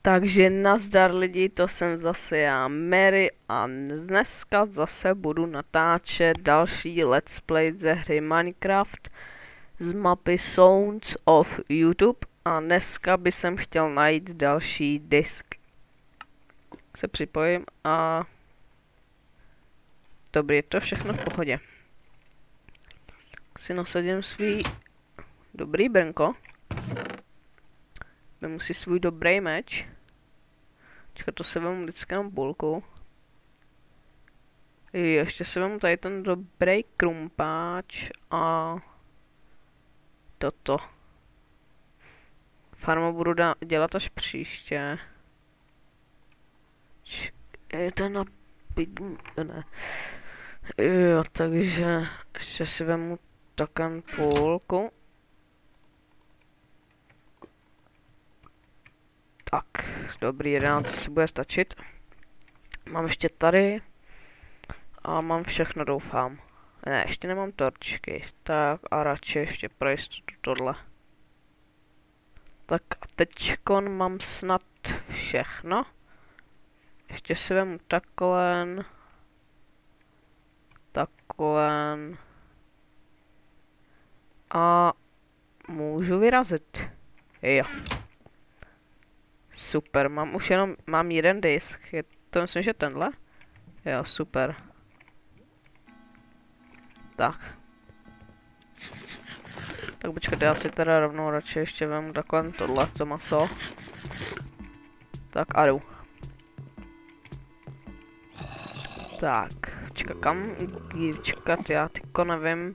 Takže nazdar lidi, to jsem zase já, Mary, a dneska zase budu natáčet další let's play ze hry Minecraft z mapy Sounds of YouTube a dneska by jsem chtěl najít další disk. Se připojím a... Dobrý, je to všechno v pohodě. Si nasadím svůj dobrý brnko. Vemu si svůj dobrý meč. Čekat, to se vemu vždycky jenom půlku. Ještě si vemu tady ten dobrý krumpáč a toto. Farmu budu dělat až příště. Je to na ne. Jo, takže ještě si vemu takan půlku. Tak, dobrý, 11 si bude stačit. Mám ještě tady. A mám všechno, doufám. Ne, ještě nemám torčky. Tak a radši ještě pro jistotu tohle. Tak a teďkon mám snad všechno. Ještě si vemu takhle. Takhle. A můžu vyrazit. Jo. Super, mám jeden disk. Je to, myslím, že tenhle? Jo, super. Tak. Tak počkejte, já si teda rovnou radši ještě vemu takhle tohle, co maso. Tak a jdu. Tak, kam čekat, já tyko nevím,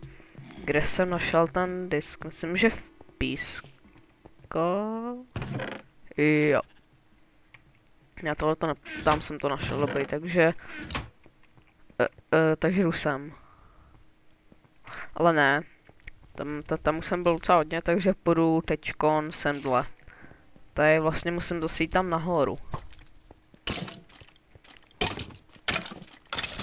kde jsem našel ten disk. Myslím, že v písku. Jo. Já tohleto tam jsem to našel, dobrý, takže... takže jdu sem. Ale ne. Tam už jsem byl docela hodně, takže půjdu teďkon sem dole. Tady vlastně musím dosít tam nahoru.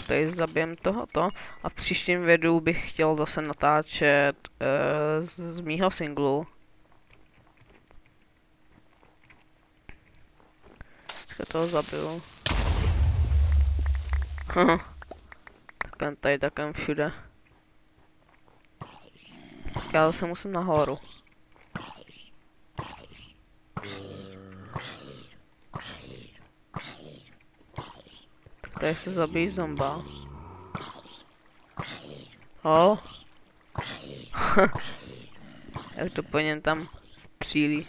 Tady zabijem tohoto a v příštím videu bych chtěl zase natáčet z mýho singlu. Já toho zabiju. Takhle tady, takhle všude. Já zase musím nahoru. Tady se zabíjí zomba. O. Jak to po něm tam střílí.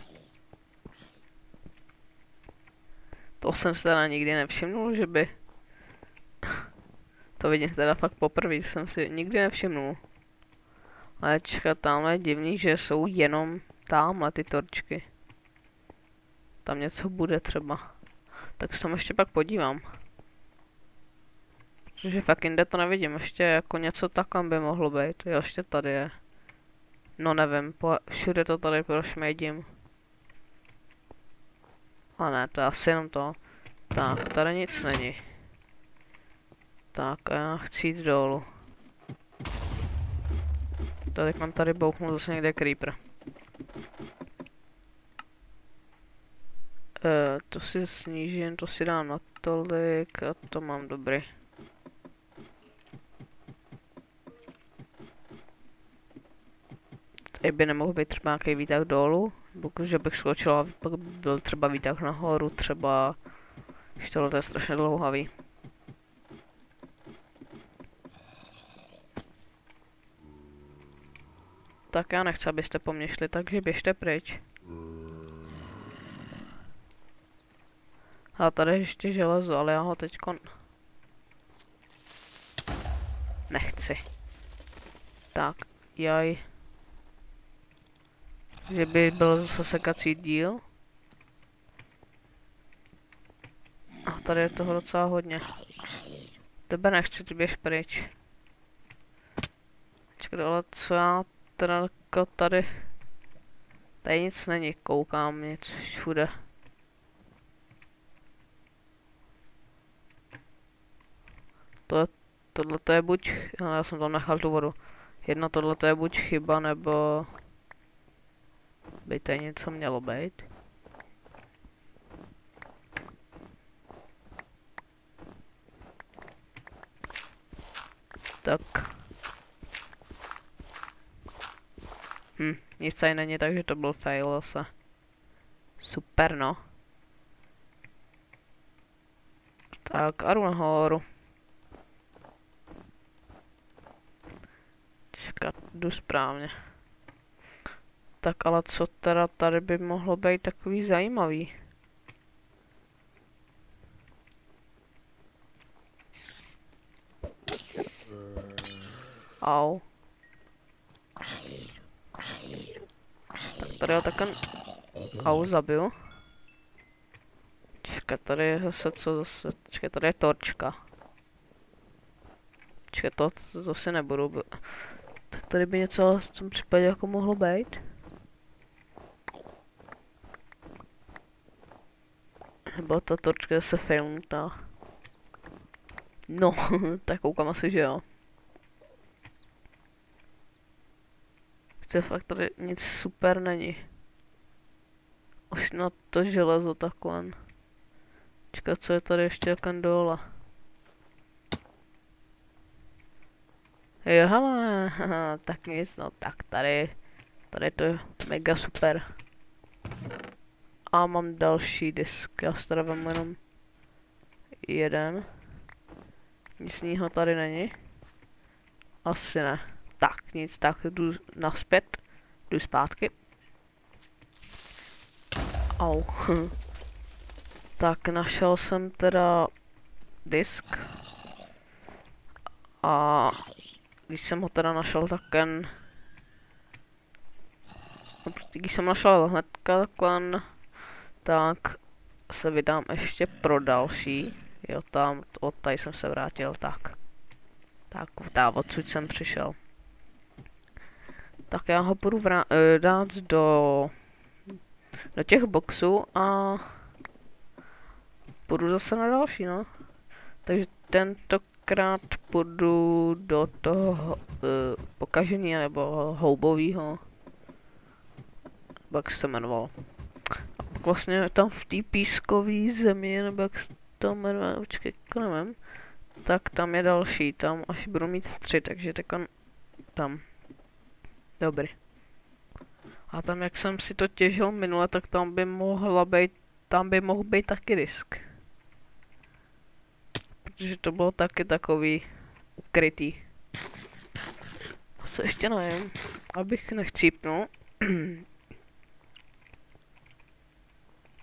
To jsem se teda nikdy nevšimnul, že by... To vidím teda fakt poprvé, jsem si nikdy nevšimnul. Ale čekat, tamhle je divný, že jsou jenom tamhle ty torčky. Tam něco bude třeba. Tak se tam ještě pak podívám. Protože fakt jinde to nevidím, ještě jako něco takhle by mohlo být. Jo, ještě tady je. No nevím, všude to tady prošmědím. A ne, to je asi jenom to. Tak, tady nic není. Tak, a já chci jít dolů. Teď mám tady bouchnout zase někde creeper. To si snížím, to si dám na tolik a to mám dobrý. Tady by nemohl být třeba nějaký výtah dolů, protože bych skočil a pak byl třeba výtah nahoru, třeba... Ještě tohle je strašně dlouhavý. Tak já nechci, abyste po mně šli, takže běžte pryč. A tady ještě železo, ale já ho teďko... Nechci. Tak, jaj. Že by byl zase sekací díl. A tady je toho docela hodně. Tebe nechci, ty běž pryč. Počkej, ale co já teda jako tady... Tady nic není, koukám, nic všude. Tohle je buď... Já jsem tam nechal tu vodu. Tohle je buď chyba, nebo... By tady něco mělo být. Tak. Nic tady není, takže to byl fail zase. Super, no. Tak, a jdu nahoru. Čekat, jdu správně. Tak ale co teda tady by mohlo být takový zajímavý? Au. Tak tady ho taky... Au, zabiju. Čekat, tady je zase co zase... Čekat, tady je torčka. Čekat, to zase nebudu... Tak tady by něco ale v tom případě jako mohlo být. Nebo ta torčka zase failnutá. No, tak koukám asi, že jo. To fakt tady nic super není. Už na to železo takhle. Čekat, co je tady ještě jakan dole. Jo, hele, tak nic, no tak tady to je mega super. A mám další disk, já si tady vemu jenom jeden. Nic jiného tady není. Asi ne. Tak, nic, tak jdu naspět, jdu zpátky. Au. Tak našel jsem teda disk. A když jsem ho teda našel, když jsem našel hnedka takhle, tak se vydám ještě pro další. Jo, tam, od tady jsem se vrátil, tak. Tak, odsud jsem přišel. Tak já ho budu dát do těch boxů a půjdu zase na další, no. Takže tentokrát půjdu do toho pokažený nebo houbovýho. Jak se to jmenoval. A pak vlastně tam v té pískové zemi, nebo jak se to jmenuje, počkej, nevím. Tak tam je další, tam až budu mít 3, takže tam. Dobrý. A tam jak jsem si to těžil minule, tak tam by mohl být taky disk. Protože to bylo taky takový ukrytý. A co ještě nevím, abych nechcípnul.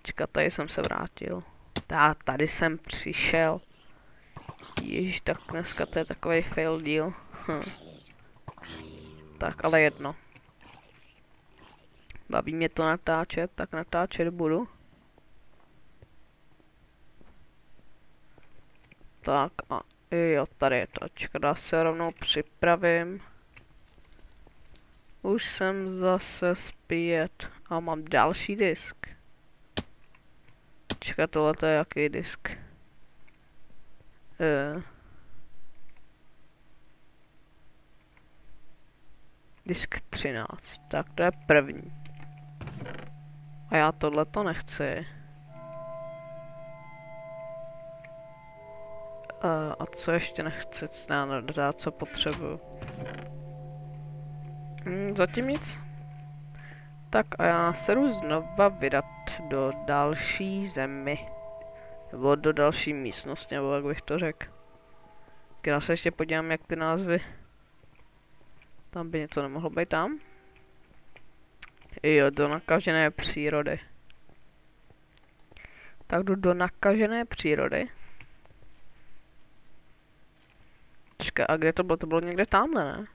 Čekat, tady jsem se vrátil. Tady jsem přišel. Ježiš, tak dneska to je takový fail díl. Tak, ale jedno. Baví mě to natáčet, tak natáčet budu. Tak a jo, tady je to. Čekat, já se rovnou připravím. Už jsem zase zpět a mám další disk. Čekat, tohle je jaký disk? Disk 13, tak to je první. A já tohle to nechci. A co ještě nechci, co potřebuju? Zatím nic. Tak a já se jdu znova vydat do další zemi. Nebo do další místnosti, nebo jak bych to řekl. Já se ještě podívám, jak ty názvy. Tam by něco nemohlo být tam. Jo, do nakažené přírody. Tak jdu do nakažené přírody. Čekaj, a kde to bylo? To bylo někde tamhle, ne?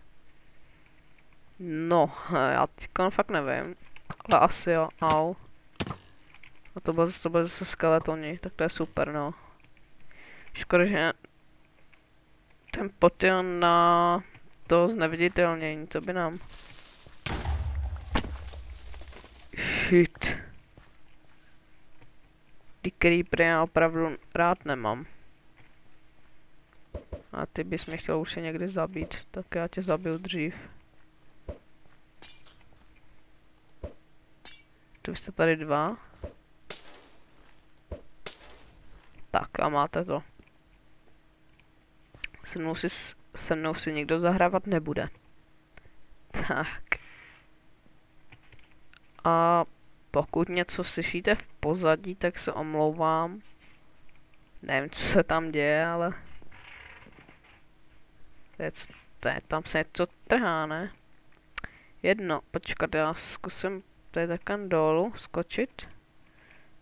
No, já teďka fakt nevím. Ale asi jo, au. A to bylo zase skeletoni, tak to je super, no. Škoda, že ten potion na to zneviditelnění, to by nám... Shit. Ty creepery já opravdu rád nemám. A ty bys mě chtěl už někdy zabít, tak já tě zabiju dřív. Tu jste tady 2. Tak a máte to. Sednul si se mnou si nikdo zahrávat nebude. Tak. A pokud něco slyšíte v pozadí, tak se omlouvám. Nevím, co se tam děje, ale... Tam se něco trhá, ne? Jedno, počkat, já zkusím tady takhle dolů skočit.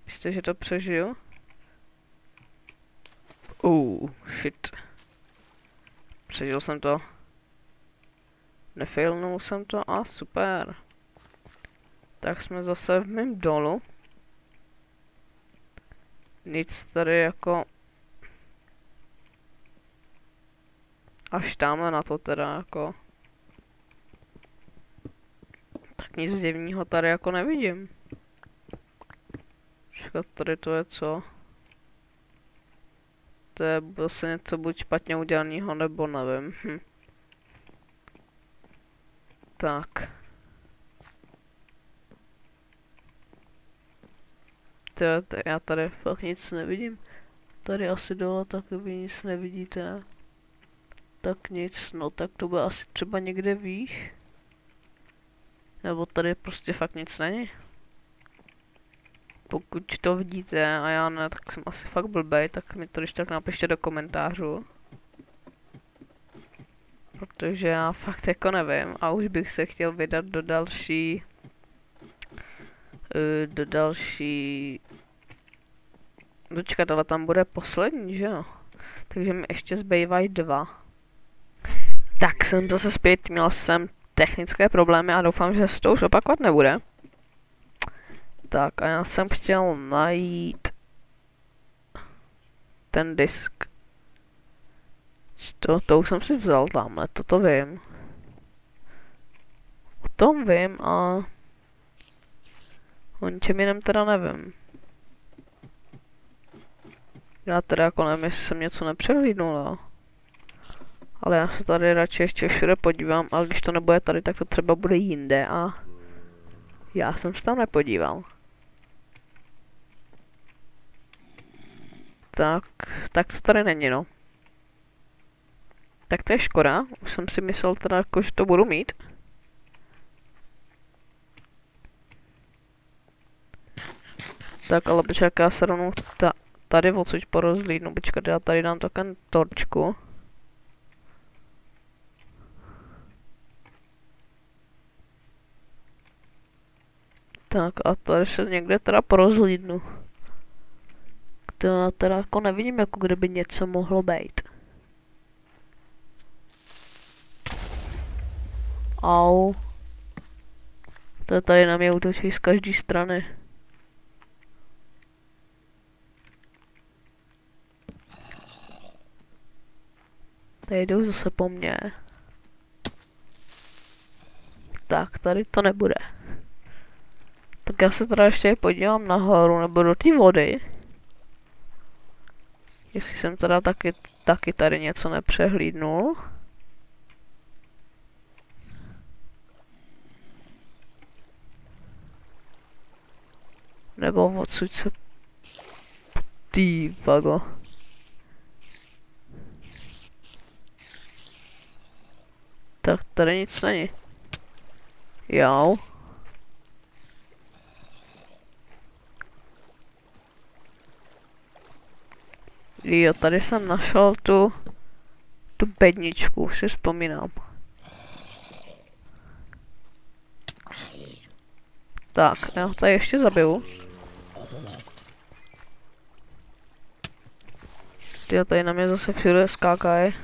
Myslíte, že to přežiju? Shit. Přežil jsem to. Nefailnul jsem to a super. Tak jsme zase v mém dolu. Nic tady jako... Až tamhle na to teda jako... Tak nic divného tady jako nevidím. Počkat, tady to je co? To je zase něco buď špatně udělaného, nebo nevím. Tak. Já tady fakt nic nevidím. Tady asi dole taky vy nic nevidíte. Tak nic, no tak to bude asi třeba někde výš. Nebo tady prostě fakt nic není. Pokud to vidíte a já ne, tak jsem asi fakt blbej, tak mi to když tak napište do komentářů. Protože já fakt jako nevím a už bych se chtěl vydat do další... Dočkat, ale tam bude poslední, že jo? Takže mi ještě zbývají 2. Tak jsem zase zpět, měl jsem technické problémy a doufám, že se to už opakovat nebude. Tak a já jsem chtěl najít ten disk. To už jsem si vzal tamhle, toto vím. O tom vím a o ničem jiném teda nevím. Já teda jako nevím, jestli jsem něco nepřehlídnul, jo. Ale já se tady radši ještě všude podívám, ale když to nebude tady, tak to třeba bude jinde a já jsem se tam nepodíval. Tak to tady není, no. Tak to je škoda, už jsem si myslel teda jako, že to budu mít. Tak ale počkat, já se rovnou tady odsud porozhlídnu, počkat, já tady dám takovou torčku. Tak a tady se někde teda porozhlídnu. To já teda jako nevidím, jako kdyby něco mohlo být. Au. To tady na mě útočí z každé strany. Tady jdou zase po mně. Tak, tady to nebude. Tak já se teda ještě podívám nahoru, nebo do té vody. Jestli jsem teda taky tady něco nepřehlídnul. Nebo odsud se... Ty vago. Tak tady nic není. Jo. Jo, tady jsem našel tu bedničku, už si vzpomínám. Tak, já ho tady ještě zabiju. Tyjo, tady na mě zase všude skákají.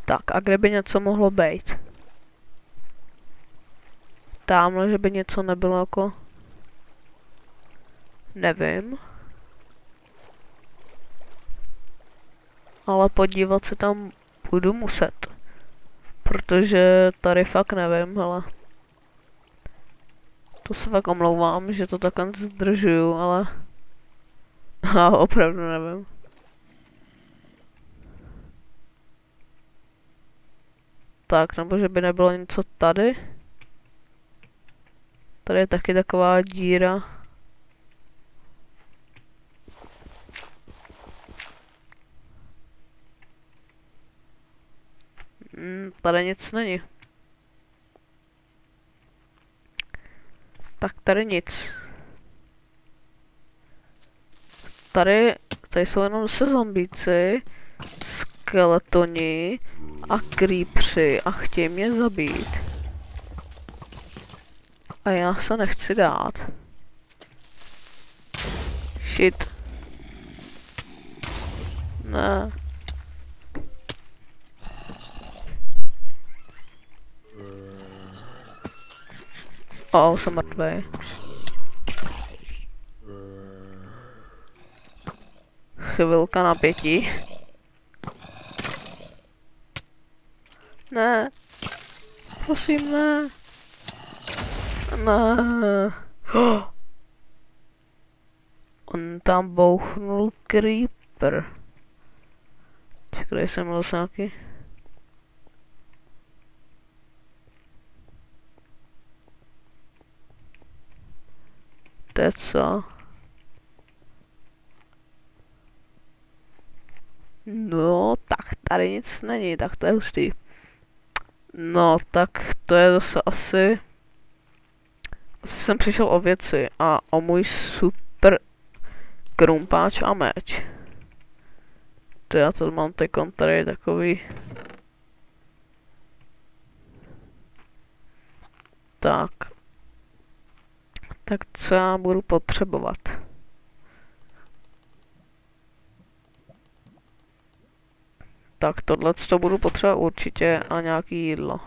Tak, a kde by něco mohlo být? Tamhle, že by něco nebylo jako... Nevím. Ale podívat se tam budu muset. Protože tady fakt nevím, hele. To se fakt omlouvám, že to takhle zdržuju, ale... Já opravdu nevím. Tak, nebo že by nebylo něco tady. Tady je taky taková díra. Tady nic není. Tak tady nic. Tady jsou jenom se zombíci, skeletoni a creepři a chtějí mě zabít. A já se nechci dát. Shit. Ne. Jsem mrtvej. Chvilka napětí. Ne. Prosím, ne. Ne. On tam bouchnul creeper. Čekaj, jsem měl nějaký. To je co? No, tak tady nic není, tak to je hustý. No, tak to je zase asi jsem přišel o věci a o můj super krumpáč a meč. To já to mám teď tady takový. Tak. Tak co já budu potřebovat? Tak tohle to budu potřebovat určitě a nějaký jídlo.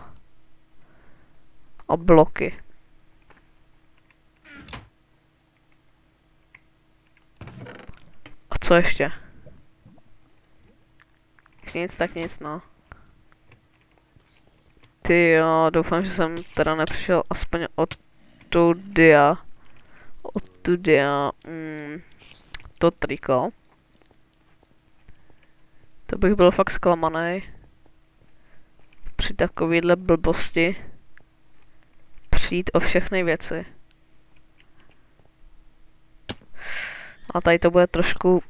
A bloky. A co ještě? Když nic, tak nic, no. Ty jo, doufám, že jsem teda nepřišel aspoň od tudia. To triko. To bych byl fakt zklamaný. Při takovýhle blbosti. Přijít o všechny věci. A tady to bude trošku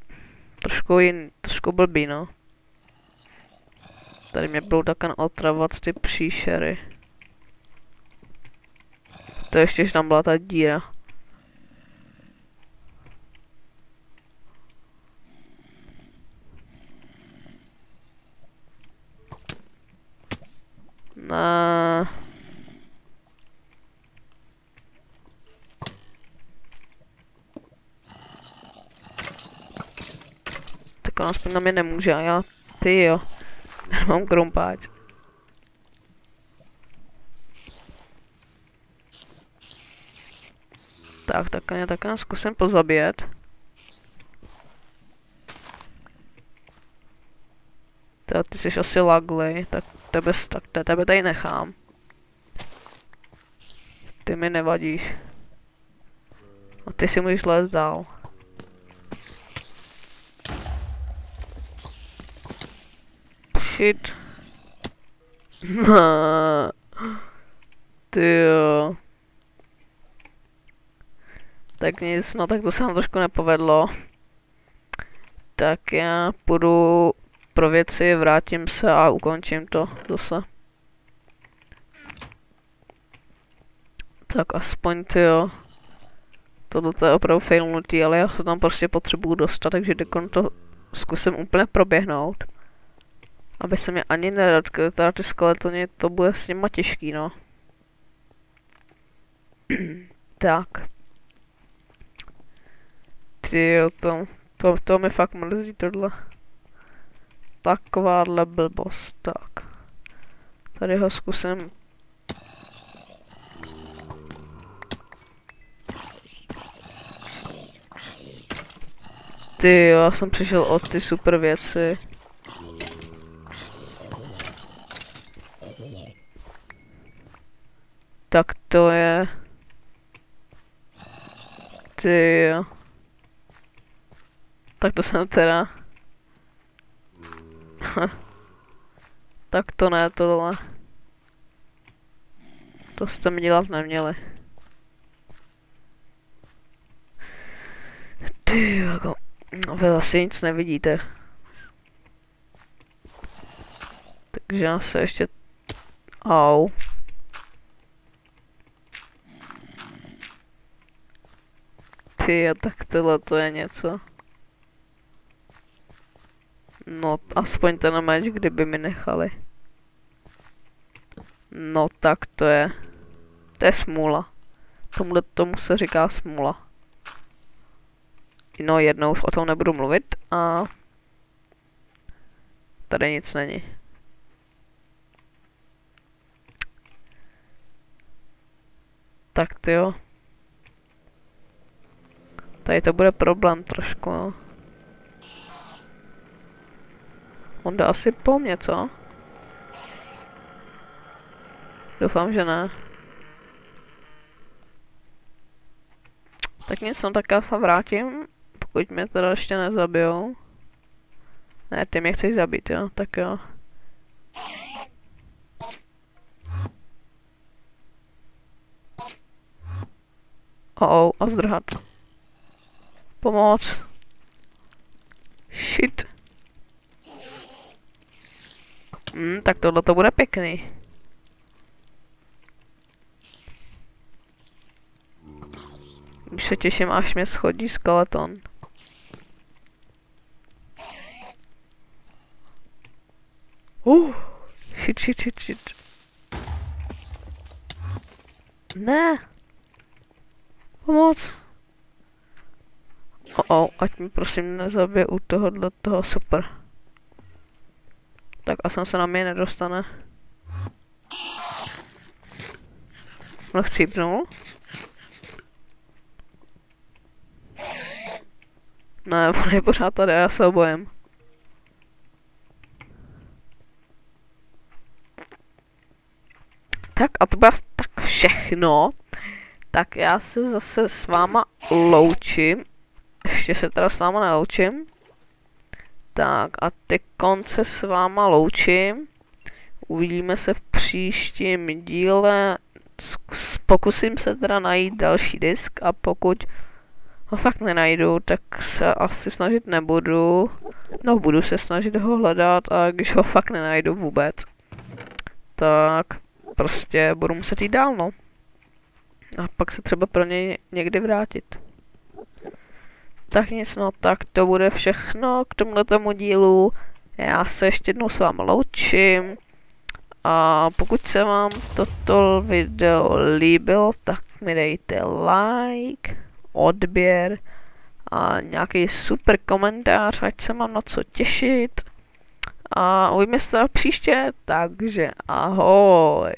blbý, no. Tady mě budou taky otravovat ty příšery. To ještě, že tam byla ta díra. Ne. Tak on aspoň na mě nemůže a já, ty jo. Mám krumpáč. Tak nás zkusím pozabíjet. Ty jsi asi lagly, tak tebe tady nechám. Ty mi nevadíš. A ty si můžeš lézt dál. Shit. Ty jo. Tak nic, no tak to se nám trošku nepovedlo. Tak já půjdu pro věci, vrátím se a ukončím to zase. Tak aspoň ty jo. Tohle je opravdu failnutý, ale já se tam prostě potřebuju dostat, takže dekon to zkusím úplně proběhnout. Aby se mě ani nedotkli, teda ty skeletony, to bude s nima těžký, no. Tak. Tyjo, to mi fakt mrzí tohle. Takováhle blbost, tak. Tady ho zkusím. Tyjo, já jsem přišel o ty super věci. Tak to je. Tyjo. Tak to jsem teda. Tak to ne, tohle. To jste mi dělat neměli. Tyjo, jako. Vy asi nic nevidíte. Takže já se ještě Au. Ty, tak tohle to je něco. No, aspoň ten meč, kdyby mi nechali. No, tak to je smůla. Tomu se říká smůla. No, jednou už o tom nebudu mluvit a tady nic není. Tak tyjo. Tady to bude problém trošku, no. On jde asi po mně, co? Doufám, že ne. Tak nic, no tak já se vrátím, pokud mě teda ještě nezabijou. Ne, ty mě chceš zabít, jo? Tak jo. A zdrhat. Pomoc. Shit. Tak tohle to bude pěkný. Už se těším, až mě schodí skeleton. Shit. Ne. Pomoc. Ať mi prosím nezabije u toho, super. Tak a jsem se na mě nedostane. No chcípnul. Ne, on je pořád tady, já se obojím. Tak a to bude tak všechno. Tak já se zase s váma loučím. Ještě se teda s váma neloučím. Tak a ty konce s váma loučím. Uvidíme se v příštím díle. Pokusím se teda najít další disk a pokud ho fakt nenajdu, tak se asi snažit nebudu. No, budu se snažit ho hledat a když ho fakt nenajdu vůbec, tak prostě budu muset jít dál, no. A pak se třeba pro něj někdy vrátit. Tak nic, no, tak to bude všechno k tomuto dílu. Já se ještě jednou s vámi loučím. A pokud se vám toto video líbilo, tak mi dejte like, odběr a nějaký super komentář, ať se mám na co těšit. A uvidíme se příště, takže ahoj.